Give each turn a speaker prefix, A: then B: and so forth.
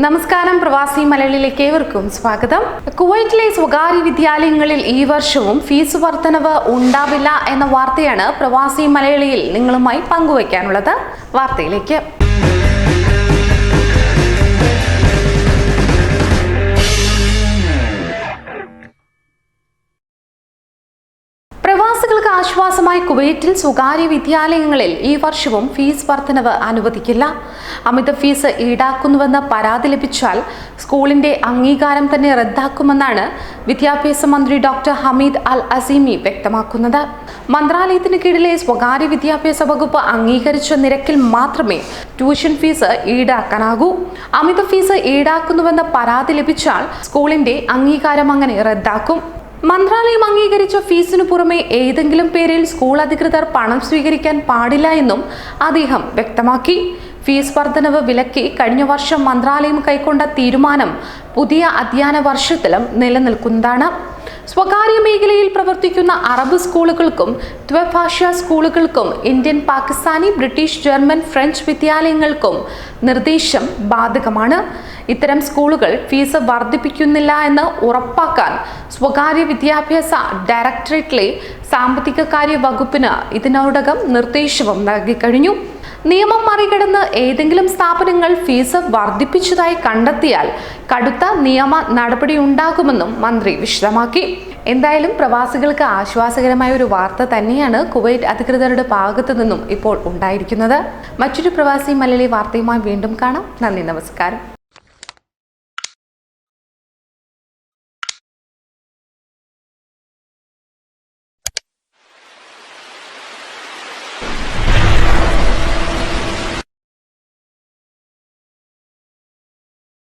A: നമസ്കാരം, പ്രവാസി മലയാളിയിലേക്ക് ഏവർക്കും സ്വാഗതം. കുവൈറ്റിലെ സ്വകാര്യ വിദ്യാലയങ്ങളിൽ ഈ വർഷവും ഫീസ് വർധനവ് ഉണ്ടാവില്ല എന്ന വാർത്തയാണ് പ്രവാസി മലയാളിയിൽ നിങ്ങളുമായി പങ്കുവയ്ക്കാനുള്ളത്. വാർത്തയിലേക്ക്. പ്രവാസികൾക്ക് ആശ്വാസമായി കുവൈറ്റിൽ സ്വകാര്യ വിദ്യാലയങ്ങളിൽ ഈ വർഷവും ഫീസ് വർധനവ് അനുവദിക്കില്ല. അമിത ഫീസ് ഈടാക്കുന്നുവെന്ന് പരാതി ലഭിച്ചാൽ സ്കൂളിന്റെ അംഗീകാരം തന്നെ റദ്ദാക്കുമെന്നാണ് വിദ്യാഭ്യാസ മന്ത്രി ഡോക്ടർ ഹമീദ് അൽ അസീമി വ്യക്തമാക്കുന്നത്. മന്ത്രാലയത്തിന് കീഴിലെ സ്വകാര്യ വിദ്യാഭ്യാസ വകുപ്പ് അംഗീകരിച്ച നിരക്കിൽ മാത്രമേ ട്യൂഷൻ ഫീസ് ഈടാക്കാനാകൂ. അമിത ഫീസ് ഈടാക്കുന്നുവെന്ന പരാതി ലഭിച്ചാൽ സ്കൂളിന്റെ അംഗീകാരം അങ്ങനെ റദ്ദാക്കും. മന്ത്രാലയം അംഗീകരിച്ച ഫീസിനു പുറമെ ഏതെങ്കിലും പേരിൽ സ്കൂൾ അധികൃതർ പണം സ്വീകരിക്കാൻ പാടില്ല എന്നും അദ്ദേഹം വ്യക്തമാക്കി. ഫീസ് വർധനവ് വിലക്കി കഴിഞ്ഞ വർഷം മന്ത്രാലയം കൈക്കൊണ്ട തീരുമാനം പുതിയ അധ്യയന വർഷത്തിലും നിലനിൽക്കുന്നതാണ്. സ്വകാര്യ മേഖലയിൽ പ്രവർത്തിക്കുന്ന അറബ് സ്കൂളുകൾക്കും ദ്വിഭാഷാ സ്കൂളുകൾക്കും Indian, Pakistani, British, German, French വിദ്യാലയങ്ങൾക്കും നിർദ്ദേശം ബാധകമാണ്. ഇത്തരം സ്കൂളുകൾ ഫീസ് വർദ്ധിപ്പിക്കുന്നില്ല എന്ന് ഉറപ്പാക്കാൻ സ്വകാര്യ വിദ്യാഭ്യാസ ഡയറക്ടറേറ്റിലെ സാമ്പത്തിക കാര്യ വകുപ്പിന് ഇതിനോടകം നിർദ്ദേശവും നൽകിക്കഴിഞ്ഞു. നിയമം മറികടന്ന് ഏതെങ്കിലും സ്ഥാപനങ്ങൾ ഫീസ് വർദ്ധിപ്പിച്ചതായി കണ്ടെത്തിയാൽ കടുത്ത നിയമ നടപടി ഉണ്ടാകുമെന്നും മന്ത്രി വിശദമാക്കി. എന്തായാലും പ്രവാസികൾക്ക് ആശ്വാസകരമായ ഒരു വാർത്ത തന്നെയാണ് കുവൈറ്റ് അധികൃതരുടെ ഭാഗത്തു നിന്നും ഇപ്പോൾ ഉണ്ടായിരിക്കുന്നത്. മറ്റൊരു പ്രവാസി മലയാളി വാർത്തയുമായി വീണ്ടും കാണാം. നന്ദി, നമസ്കാരം.